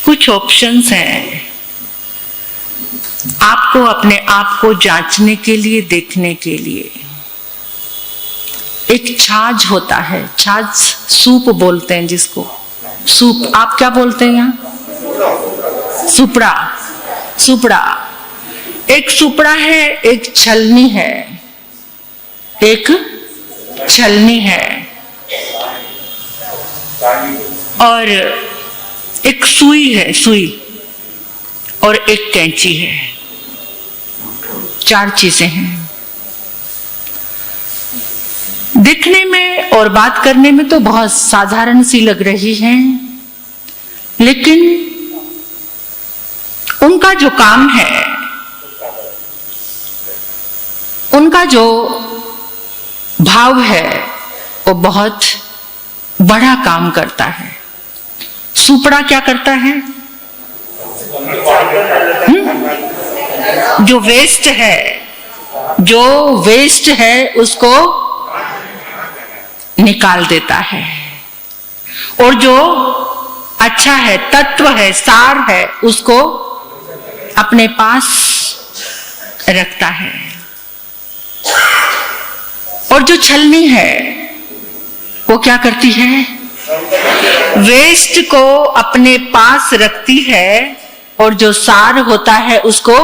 कुछ ऑप्शंस हैं आपको अपने आप को जांचने के लिए, देखने के लिए। एक छाछ होता है, छाछ सूप बोलते हैं जिसको, सूप आप क्या बोलते हैं यहाँ? सुपड़ा। सुपड़ा, एक सुपड़ा है, एक छलनी है, एक छलनी है, और एक सुई है, सुई, और एक कैंची है। 4 चीजें हैं। दिखने में और बात करने में तो बहुत साधारण सी लग रही हैं, लेकिन उनका जो काम है, उनका जो भाव है, वो बहुत बड़ा काम करता है। सुपड़ा क्या करता है? जो वेस्ट है, जो वेस्ट है उसको निकाल देता है, और जो अच्छा है, तत्व है, सार है, उसको अपने पास रखता है। और जो छलनी है वो क्या करती है? वेस्ट को अपने पास रखती है, और जो सार होता है उसको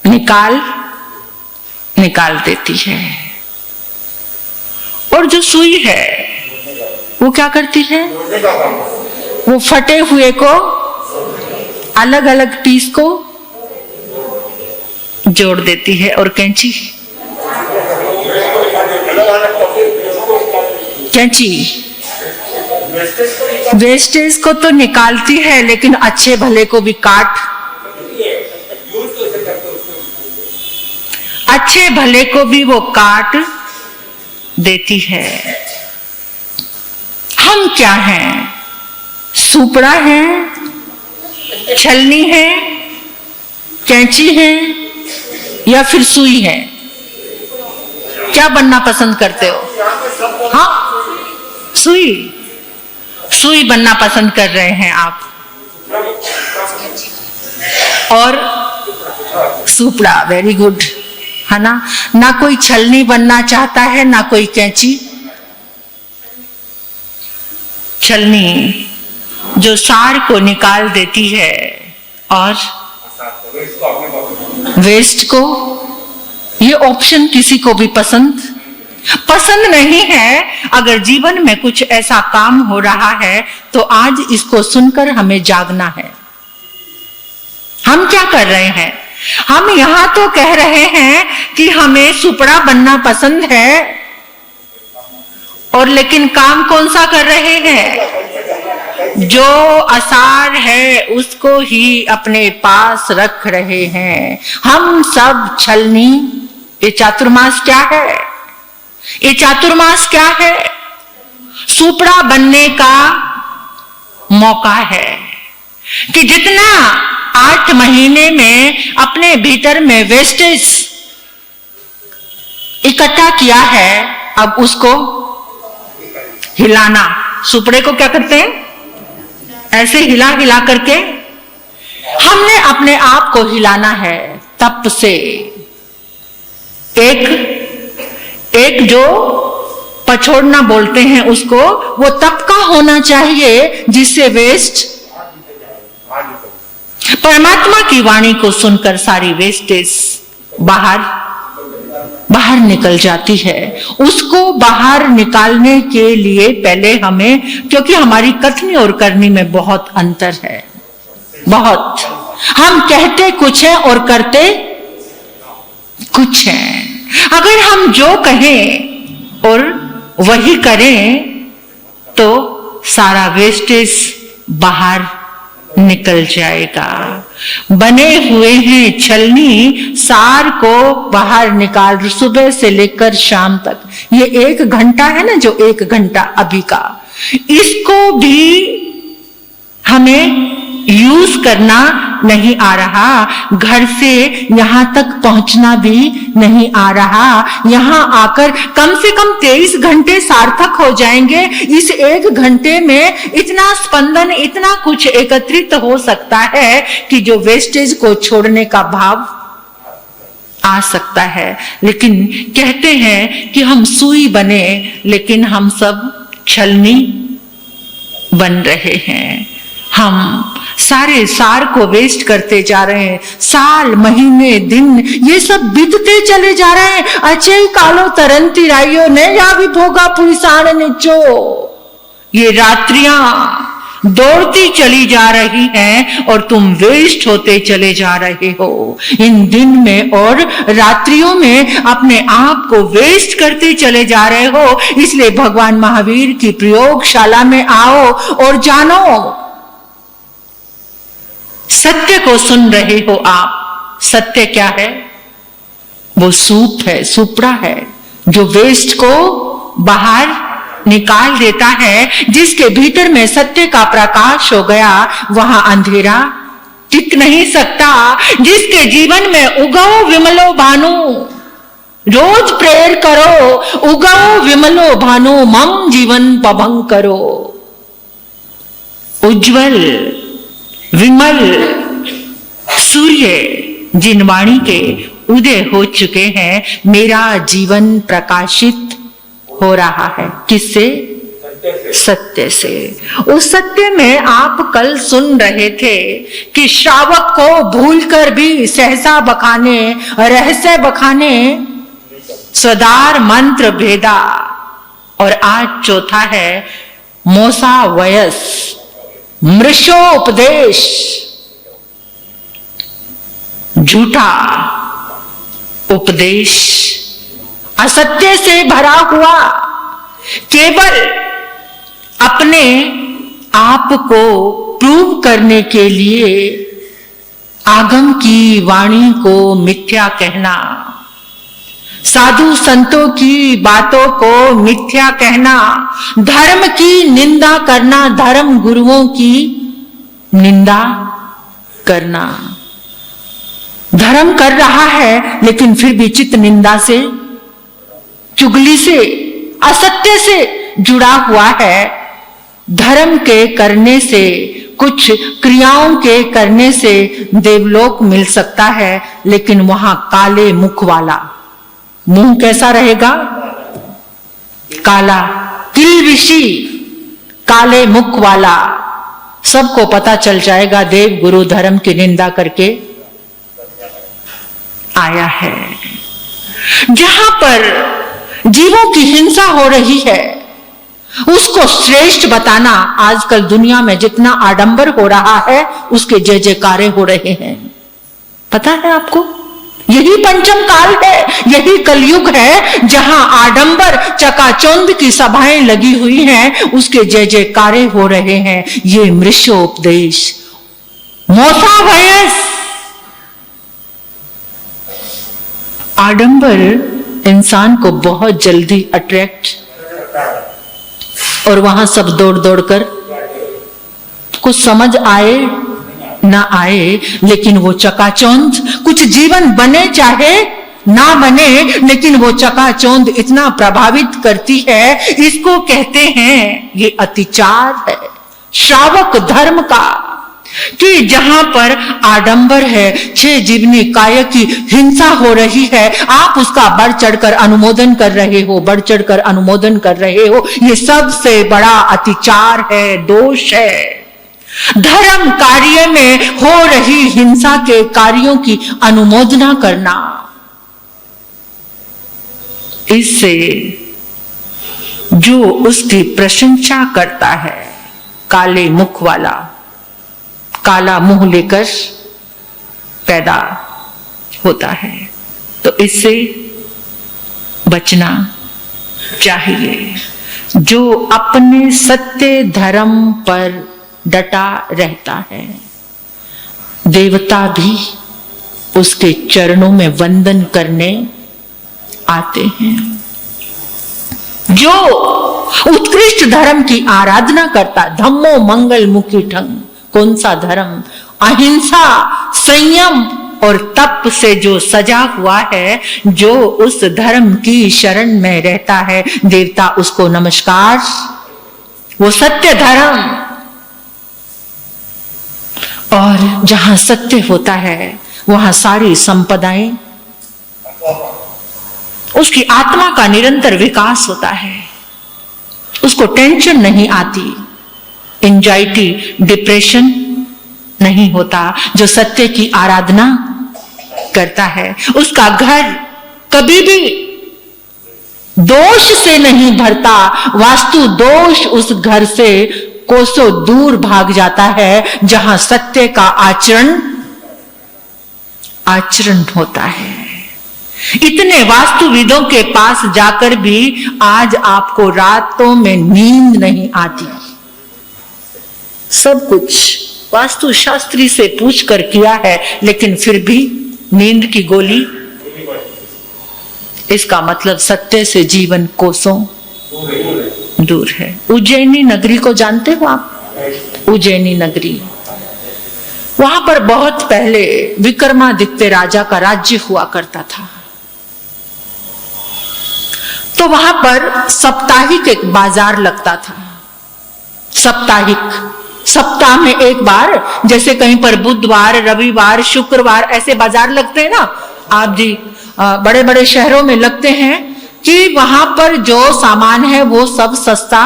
निकाल देती है। और जो सुई है वो क्या करती है? वो फटे हुए को, अलग अलग पीस को जोड़ देती है। और कैंची, कैंची वेस्टेज को तो निकालती है, लेकिन अच्छे भले को भी अच्छे भले को भी वो काट देती है। हम क्या हैं? सुपड़ा है, छलनी है, कैंची है, या फिर सुई है? क्या बनना पसंद करते हो? हाँ, सुई बनना पसंद कर रहे हैं आप, और सुपड़ा, वेरी गुड, है ना? ना कोई छलनी बनना चाहता है, ना कोई कैंची। छलनी जो सार को निकाल देती है, और वेस्ट को। ये ऑप्शन किसी को भी पसंद नहीं है। अगर जीवन में कुछ ऐसा काम हो रहा है तो आज इसको सुनकर हमें जागना है। हम क्या कर रहे हैं? हम यहां तो कह रहे हैं कि हमें सुपड़ा बनना पसंद है, और लेकिन काम कौन सा कर रहे हैं? जो असार है उसको ही अपने पास रख रहे हैं। हम सब छलनी। ये चातुर्मास क्या है? ये चातुर्मास क्या है? सुपड़ा बनने का मौका है कि जितना 8 महीने में अपने भीतर में वेस्टेज इकट्ठा किया है, अब उसको हिलाना। सुपड़े को क्या करते हैं? ऐसे हिला हिला करके हमने अपने आप को हिलाना है तप से। एक जो पछोड़ना बोलते हैं उसको, वो तप का होना चाहिए जिससे वेस्ट परमात्मा की वाणी को सुनकर सारी वेस्टेज बाहर निकल जाती है। उसको बाहर निकालने के लिए पहले हमें, क्योंकि हमारी कथनी और करनी में बहुत अंतर है, बहुत। हम कहते कुछ है और करते कुछ है। अगर हम जो कहें और वही करें तो सारा वेस्टेज बाहर निकल जाएगा। बने हुए हैं छलनी, सार को बाहर निकाल, सुबह से लेकर शाम तक। ये 1 घंटा है ना, जो 1 घंटा अभी का, इसको भी हमें यूज करना नहीं आ रहा, घर से यहां तक पहुंचना भी नहीं आ रहा। यहां आकर कम से कम 23 घंटे सार्थक हो जाएंगे। इस 1 घंटे में इतना स्पंदन, इतना कुछ एकत्रित हो सकता है कि जो वेस्टेज को छोड़ने का भाव आ सकता है। लेकिन कहते हैं कि हम सुई बने, लेकिन हम सब छलनी बन रहे हैं। हम सारे सार को वेस्ट करते जा रहे हैं। साल, महीने, दिन ये सब बीतते चले जा रहे हैं। अचई कालो तरंती राइयो ने या भी भोगा पुलिसान निचो। ये रात्रियां दौड़ती चली जा रही हैं और तुम वेस्ट होते चले जा रहे हो। इन दिन में और रात्रियों में अपने आप को वेस्ट करते चले जा रहे हो। इसलिए भगवान महावीर की प्रयोगशाला में आओ और जानो, सत्य को सुन रहे हो आप। सत्य क्या है? वो सूप है, सुपड़ा है, जो वेस्ट को बाहर निकाल देता है। जिसके भीतर में सत्य का प्रकाश हो गया, वहां अंधेरा टिक नहीं सकता। जिसके जीवन में उगो विमलो भानु, रोज प्रेयर करो, उगो विमलो भानु मम जीवन पभंग करो। उज्जवल विमल सूर्य जिन वाणी के उदय हो चुके हैं, मेरा जीवन प्रकाशित हो रहा है। किससे? सत्य से। उस सत्य में आप कल सुन रहे थे कि श्रावक को भूलकर भी सहसा बखाने, रहस्य बखाने, स्वदार मंत्र भेदा। और आज चौथा है मोसा वयस, मृषोपदेश, झूठा उपदेश, असत्य से भरा हुआ, केवल अपने आप को प्रूव करने के लिए आगम की वाणी को मिथ्या कहना, साधु संतों की बातों को मिथ्या कहना, धर्म की निंदा करना, धर्म गुरुओं की निंदा करना। धर्म कर रहा है लेकिन फिर भी चित्त निंदा से, चुगली से, असत्य से जुड़ा हुआ है। धर्म के करने से, कुछ क्रियाओं के करने से देवलोक मिल सकता है, लेकिन वहां काले मुख वाला, मुंह कैसा रहेगा? काला, किलविशी, काले मुख वाला। सबको पता चल जाएगा देव गुरु धर्म की निंदा करके आया है। जहां पर जीवों की हिंसा हो रही है, उसको श्रेष्ठ बताना। आजकल दुनिया में जितना आडंबर हो रहा है, उसके जय जयकारे हो रहे हैं। पता है आपको? यही पंचम काल है, यही कलयुग है, जहां आडंबर चकाचौंध की सभाएं लगी हुई हैं, उसके जय जयकारे हो रहे हैं। ये मृषोपदेश, मोसा वयस। आडंबर इंसान को बहुत जल्दी अट्रैक्ट, और वहां सब दौड़ दौड़ कर, कुछ समझ आए ना आए, लेकिन वो चकाचौंध, कुछ जीवन बने चाहे ना बने, लेकिन वो चकाचौंध इतना प्रभावित करती है। इसको कहते हैं, ये अतिचार है श्रावक धर्म का, कि जहां पर आडंबर है, 6 जीवनी काय की हिंसा हो रही है, आप उसका बढ़ चढ़कर अनुमोदन कर रहे हो, बढ़ चढ़कर अनुमोदन कर रहे हो। ये सबसे बड़ा अतिचार है, दोष है। धर्म कार्य में हो रही हिंसा के कार्यों की अनुमोदना करना, इससे जो उसकी प्रशंसा करता है, काले मुख वाला, काला मुंह लेकर पैदा होता है। तो इससे बचना चाहिए। जो अपने सत्य धर्म पर डटा रहता है, देवता भी उसके चरणों में वंदन करने आते हैं। जो उत्कृष्ट धर्म की आराधना करता, धम्मो मंगल मुखी ठंग, कौन सा धर्म? अहिंसा, संयम और तप से जो सजा हुआ है, जो उस धर्म की शरण में रहता है, देवता उसको नमस्कार। वो सत्य धर्म। और जहां सत्य होता है वहां सारी संपदाएं, उसकी आत्मा का निरंतर विकास होता है, उसको टेंशन नहीं आती, एंजाइटी, डिप्रेशन नहीं होता। जो सत्य की आराधना करता है उसका घर कभी भी दोष से नहीं भरता। वास्तु दोष उस घर से कोसों दूर भाग जाता है जहां सत्य का आचरण होता है। इतने वास्तुविदों के पास जाकर भी आज आपको रातों में नींद नहीं आती। सब कुछ वास्तुशास्त्री से पूछकर किया है, लेकिन फिर भी नींद की गोली। इसका मतलब सत्य से जीवन कोसों दूर है। उज्जैनी नगरी को जानते हो आप? उज्जैनी नगरी, वहां पर बहुत पहले विक्रमादित्य राजा का राज्य हुआ करता था। तो वहां पर साप्ताहिक एक बाजार लगता था। साप्ताहिक, सप्ताह में एक बार, जैसे कहीं पर बुधवार, रविवार, शुक्रवार ऐसे बाजार लगते हैं ना आप जी, बड़े बड़े शहरों में लगते हैं कि वहां पर जो सामान है वो सब सस्ता,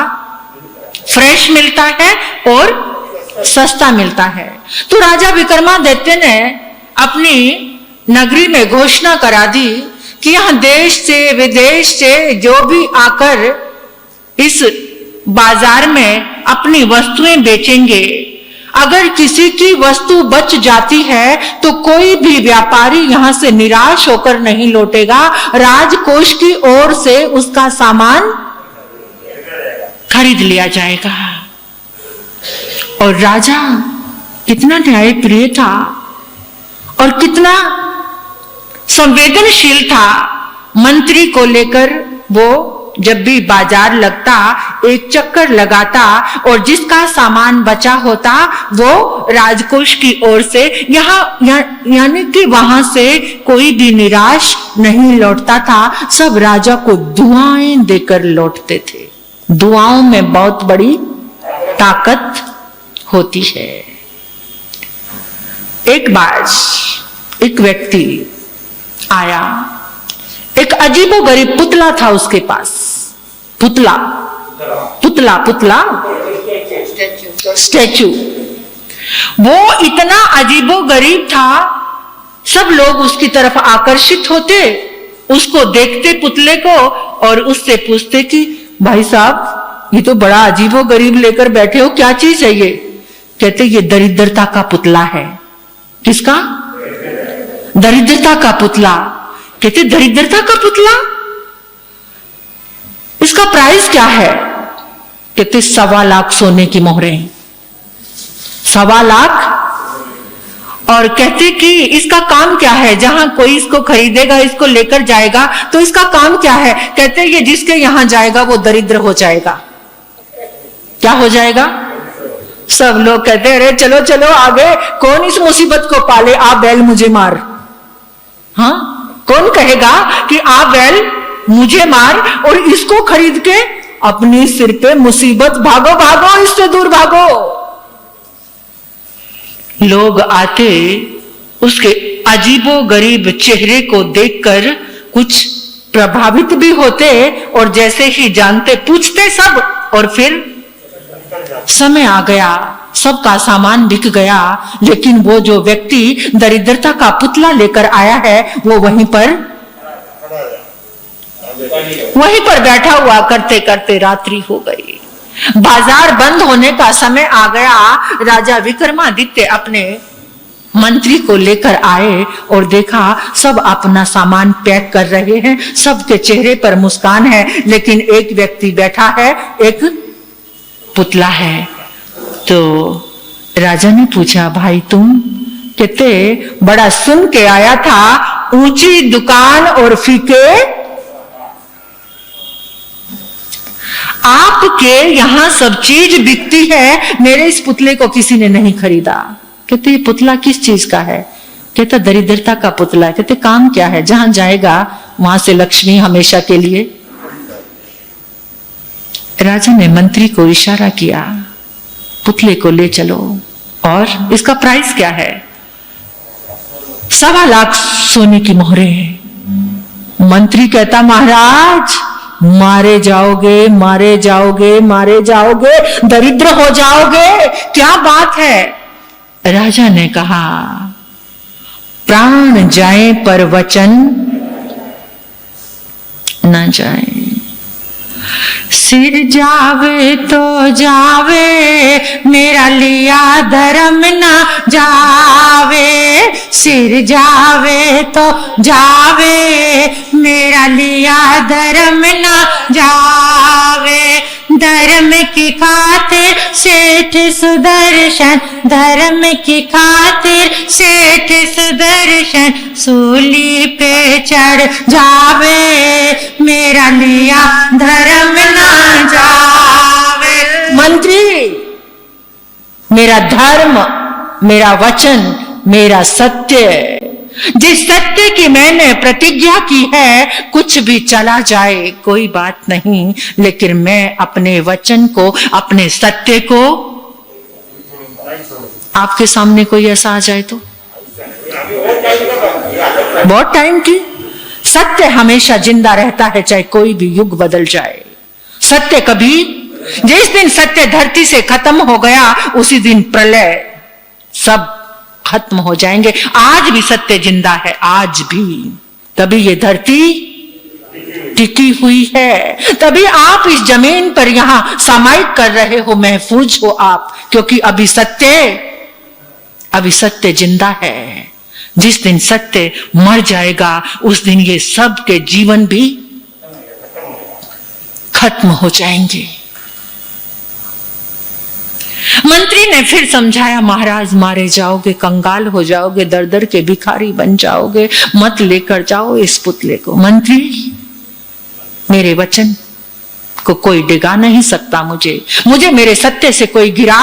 फ्रेश मिलता है और सस्ता मिलता है। तो राजा विक्रमादित्य ने अपनी नगरी में घोषणा करा दी कि यहां देश से विदेश से जो भी आकर इस बाजार में अपनी वस्तुएं बेचेंगे, अगर किसी की वस्तु बच जाती है तो कोई भी व्यापारी यहां से निराश होकर नहीं लौटेगा। राजकोष की ओर से उसका सामान खरीद लिया जाएगा। और राजा कितना न्यायप्रिय था और कितना संवेदनशील था। मंत्री को लेकर वो जब भी बाजार लगता एक चक्कर लगाता और जिसका सामान बचा होता वो राजकोष की ओर से यानी कि वहां से कोई भी निराश नहीं लौटता था। सब राजा को दुआएं देकर लौटते थे। दुआओं में बहुत बड़ी ताकत होती है। एक बार एक व्यक्ति आया, एक अजीबोगरीब पुतला था उसके पास। पुतला स्टैचू। वो इतना अजीबोगरीब था, सब लोग उसकी तरफ आकर्षित होते, उसको देखते पुतले को और उससे पूछते कि भाई साहब ये तो बड़ा अजीबोगरीब लेकर बैठे हो, क्या चीज है ये? कहते ये दरिद्रता का पुतला है। किसका? दरिद्रता का पुतला। कहते दरिद्रता का पुतला, इसका प्राइस क्या है? कहते 1.25 लाख सोने की मोहरें। 1.25 लाख। और कहते कि इसका काम क्या है? जहां कोई इसको खरीदेगा, इसको लेकर जाएगा, तो इसका काम क्या है? कहते ये जिसके यहां जाएगा वो दरिद्र हो जाएगा। क्या हो जाएगा? सब लोग कहते अरे चलो चलो आगे, कौन इस मुसीबत को पाले, आ बैल मुझे मार। हाँ, कौन कहेगा कि आ बैल मुझे मार और इसको खरीद के अपने सिर पे मुसीबत, भागो भागो इससे दूर भागो। लोग आते उसके अजीबोगरीब चेहरे को देखकर कुछ प्रभावित भी होते और जैसे ही जानते पूछते सब, और फिर समय आ गया, सबका सामान बिक गया, लेकिन वो जो व्यक्ति दरिद्रता का पुतला लेकर आया है वो वहीं पर बैठा हुआ, करते करते रात्रि हो गई। बाजार बंद होने का समय आ गया। राजा विक्रमादित्य अपने मंत्री को लेकर आए और देखा सब अपना सामान पैक कर रहे हैं, सबके चेहरे पर मुस्कान है, लेकिन एक व्यक्ति बैठा है, एक पुतला है। तो राजा ने पूछा भाई तुम? कहते बड़ा सुन के आया था, ऊंची दुकान और फीके आपके यहां सब चीज बिकती है, मेरे इस पुतले को किसी ने नहीं खरीदा। कहते ये पुतला किस चीज का है? कहता दरिद्रता का पुतला है। कहते काम क्या है? जहां जाएगा वहां से लक्ष्मी हमेशा के लिए। राजा ने मंत्री को इशारा किया, पुतले को ले चलो। और इसका प्राइस क्या है? 1.25 लाख सोने की मोहरें। मंत्री कहता महाराज मारे जाओगे, मारे जाओगे, मारे जाओगे, दरिद्र हो जाओगे, क्या बात है? राजा ने कहा प्राण जाए पर वचन न जाए। सिर जावे तो जावे, मेरा लिया धर्म न जावे। सिर जावे तो जावे, मेरा लिया धर्म न जावे। धर्म की खातिर सेठ सुदर्शन, धर्म की खातिर सेठ सुदर्शन सूली पे चढ़ जावे। मेरा लिया धर्म न जावे। मंत्री, मेरा धर्म, मेरा वचन, मेरा सत्य, जिस सत्य की मैंने प्रतिज्ञा की है, कुछ भी चला जाए कोई बात नहीं, लेकिन मैं अपने वचन को, अपने सत्य को, आपके सामने कोई ऐसा आ जाए तो बहुत टाइम की, सत्य हमेशा जिंदा रहता है, चाहे कोई भी युग बदल जाए। सत्य कभी, जिस दिन सत्य धरती से खत्म हो गया उसी दिन प्रलय, सब खत्म हो जाएंगे। आज भी सत्य जिंदा है, आज भी, तभी ये धरती टिकी हुई है, तभी आप इस जमीन पर यहां सामायिक कर रहे हो, महफूज हो आप, क्योंकि अभी सत्य जिंदा है। जिस दिन सत्य मर जाएगा उस दिन ये सब के जीवन भी खत्म हो जाएंगे। मंत्री ने फिर समझाया महाराज मारे जाओगे, कंगाल हो जाओगे, दर दर के भिखारी बन जाओगे, मत लेकर जाओ इस पुतले को। मंत्री, मेरे वचन को कोई डिगा नहीं सकता, मुझे मेरे सत्य से कोई गिरा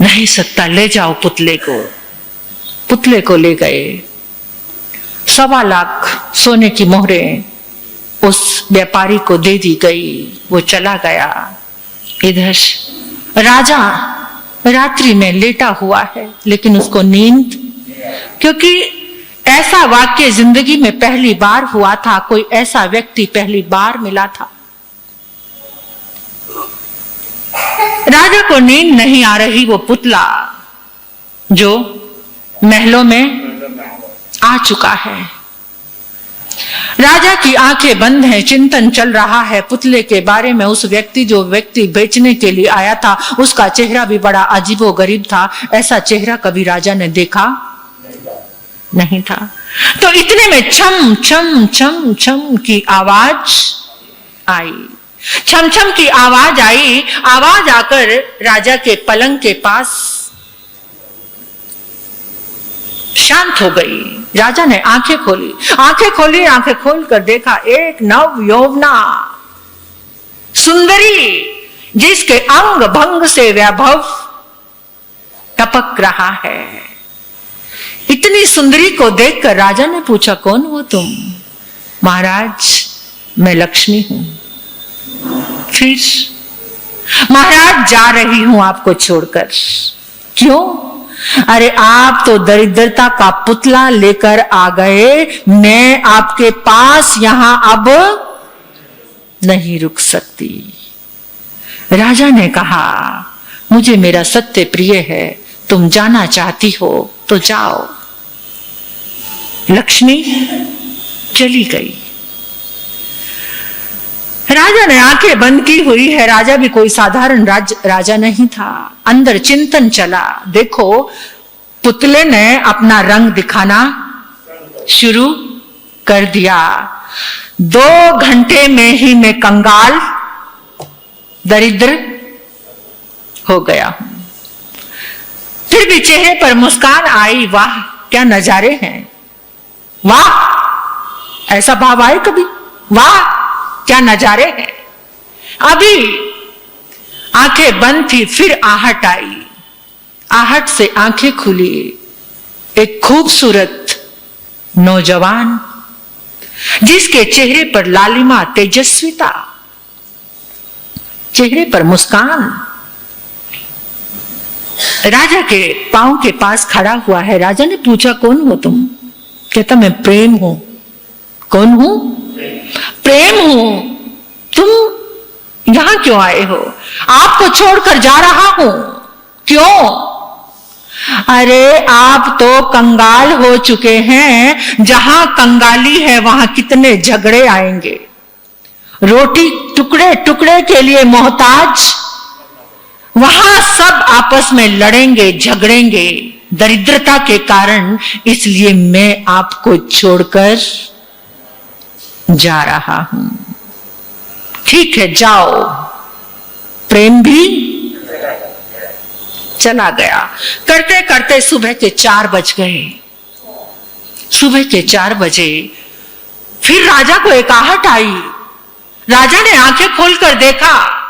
नहीं सकता। ले जाओ पुतले को। पुतले को ले गए। 1.25 लाख सोने की मोहरें उस व्यापारी को दे दी गई, वो चला गया। इधर राजा रात्रि में लेटा हुआ है, लेकिन उसको नींद, क्योंकि ऐसा वाक्य जिंदगी में पहली बार हुआ था, कोई ऐसा व्यक्ति पहली बार मिला था। राजा को नींद नहीं आ रही। वो पुतला जो महलों में आ चुका है, राजा की आंखें बंद हैं, चिंतन चल रहा है पुतले के बारे में। उस जो व्यक्ति बेचने के लिए आया था, उसका चेहरा भी बड़ा अजीबोगरीब था। ऐसा चेहरा कभी राजा ने देखा नहीं था। तो इतने में छम छम छम छम की आवाज आई। छम छम की आवाज आई। आवाज आकर राजा के पलंग के पास शांत हो गई। राजा ने आंखें खोली, आंखें खोलकर देखा एक नव यौवना सुंदरी, जिसके अंग भंग से वैभव टपक रहा है। इतनी सुंदरी को देखकर राजा ने पूछा, कौन हो तुम? महाराज, मैं लक्ष्मी हूं। फिर महाराज, जा रही हूं आपको छोड़कर। क्यों? अरे आप तो दरिद्रता का पुतला लेकर आ गए, मैं आपके पास यहां अब नहीं रुक सकती। राजा ने कहा, मुझे मेरा सत्य प्रिय है, तुम जाना चाहती हो तो जाओ। लक्ष्मी चली गई। राजा ने आंखें बंद की हुई है। राजा भी कोई साधारण राजा नहीं था। अंदर चिंतन चला। देखो, पुतले ने अपना रंग दिखाना शुरू कर दिया। 2 घंटे में ही मैं कंगाल, दरिद्र हो गया हूं। फिर भी चेहरे पर मुस्कान आई। वाह, क्या नजारे हैं! वाह, ऐसा भाव आए कभी? वाह, क्या नजारे हैं। अभी आंखें बंद थी, फिर आहट आई, आहट से आंखें खुली। एक खूबसूरत नौजवान जिसके चेहरे पर लालिमा, तेजस्विता, चेहरे पर मुस्कान, राजा के पांव के पास खड़ा हुआ है। राजा ने पूछा, कौन हो तुम? कहता, मैं प्रेम हूं। कौन हूं? प्रेम हूं। तुम यहां क्यों आए हो? आपको छोड़कर जा रहा हूं। क्यों? अरे आप तो कंगाल हो चुके हैं। जहां कंगाली है वहां कितने झगड़े आएंगे। रोटी टुकड़े टुकड़े के लिए मोहताज, वहां सब आपस में लड़ेंगे, झगड़ेंगे दरिद्रता के कारण। इसलिए मैं आपको छोड़कर जा रहा हूं। ठीक है, जाओ। प्रेम भी चला गया। करते करते सुबह के 4 बज गए। सुबह के 4 बजे फिर राजा को एक आहट आई। राजा ने आंखें खोलकर देखा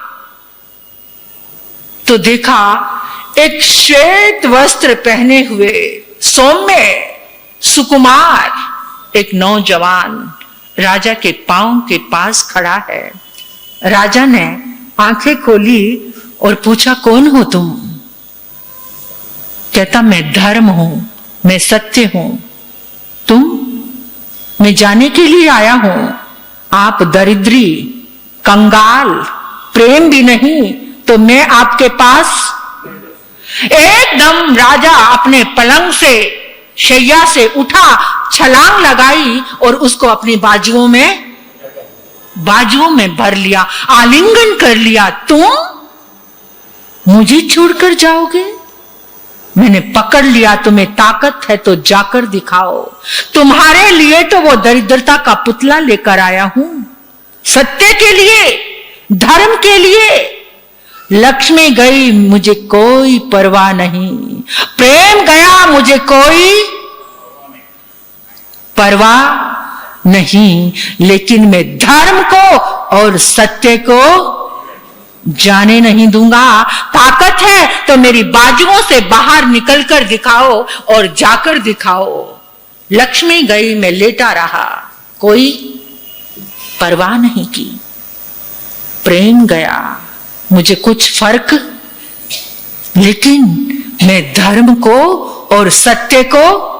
तो देखा एक श्वेत वस्त्र पहने हुए सौम्य सुकुमार एक नौजवान राजा के पांव के पास खड़ा है। राजा ने आंखें खोली और पूछा, कौन हो तुम? कहता, मैं धर्म हूं, मैं सत्य हूं। तुम? मैं जाने के लिए आया हूं। आप दरिद्री, कंगाल, प्रेम भी नहीं, तो मैं आपके पास। एकदम राजा अपने पलंग से, शैया से उठा, छलांग लगाई और उसको अपनी बाजुओं में भर लिया, आलिंगन कर लिया। तुम मुझे छोड़कर जाओगे? मैंने पकड़ लिया, तुम्हें ताकत है तो जाकर दिखाओ। तुम्हारे लिए तो वो दरिद्रता का पुतला लेकर आया हूं, सत्य के लिए, धर्म के लिए। लक्ष्मी गई, मुझे कोई परवाह नहीं। प्रेम गया, मुझे कोई परवाह नहीं। लेकिन मैं धर्म को और सत्य को जाने नहीं दूंगा। ताकत है तो मेरी बाजुओं से बाहर निकलकर दिखाओ और जाकर दिखाओ। लक्ष्मी गई, मैं लेटा रहा, कोई परवाह नहीं की। प्रेम गया, मुझे कुछ फर्क, लेकिन मैं धर्म को और सत्य को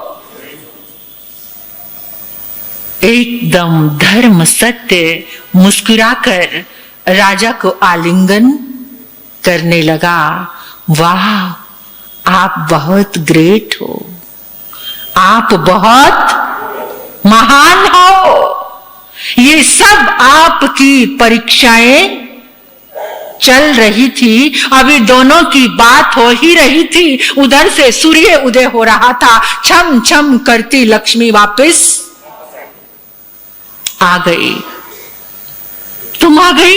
एकदम धर्म सत्य मुस्कुराकर राजा को आलिंगन करने लगा। वाह, आप बहुत ग्रेट हो, आप बहुत महान हो। ये सब आपकी परीक्षाएं चल रही थी, अभी दोनों की बात हो ही रही थी। उधर से सूर्य उदय हो रहा था, छम छम करती लक्ष्मी वापस आ गई। तुम आ गई?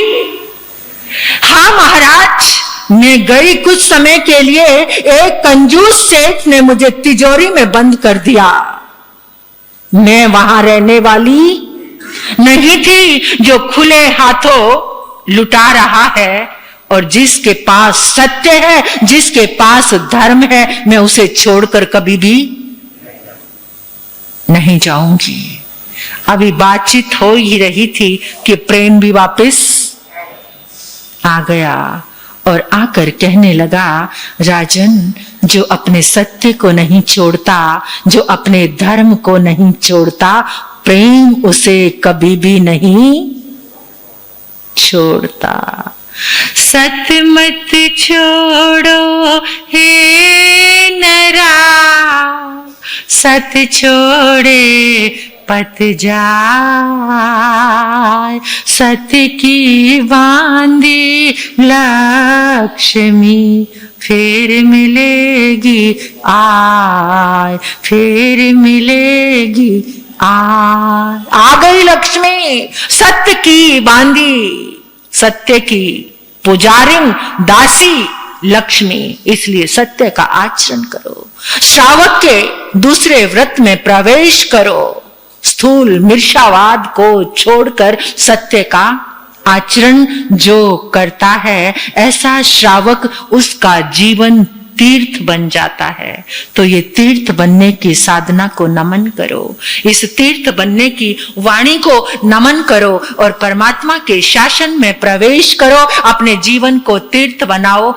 हाँ महाराज, मैं गई कुछ समय के लिए। एक कंजूस सेठ ने मुझे तिजोरी में बंद कर दिया। मैं वहां रहने वाली नहीं थी जो खुले हाथों लुटा रहा है। और जिसके पास सत्य है, जिसके पास धर्म है, मैं उसे छोड़कर कभी भी नहीं जाऊंगी। अभी बातचीत हो ही रही थी कि प्रेम भी वापस आ गया और आकर कहने लगा, राजन, जो अपने सत्य को नहीं छोड़ता, जो अपने धर्म को नहीं छोड़ता, प्रेम उसे कभी भी नहीं छोड़ता। सत्य मत छोड़ो हे नरा, सत्य छोड़े पत जाए। सत्य की बांधी लक्ष्मी फिर मिलेगी आय, फिर मिलेगी आय। आ गई लक्ष्मी, सत्य की बांधी, सत्य की पुजारिन, दासी लक्ष्मी। इसलिए सत्य का आचरण करो, श्रावक के दूसरे व्रत में प्रवेश करो, स्थूल मिर्षावाद को छोड़कर सत्य का आचरण जो करता है, ऐसा श्रावक, उसका जीवन तीर्थ बन जाता है। तो ये तीर्थ बनने की साधना को नमन करो, इस तीर्थ बनने की वाणी को नमन करो और परमात्मा के शासन में प्रवेश करो। अपने जीवन को तीर्थ बनाओ।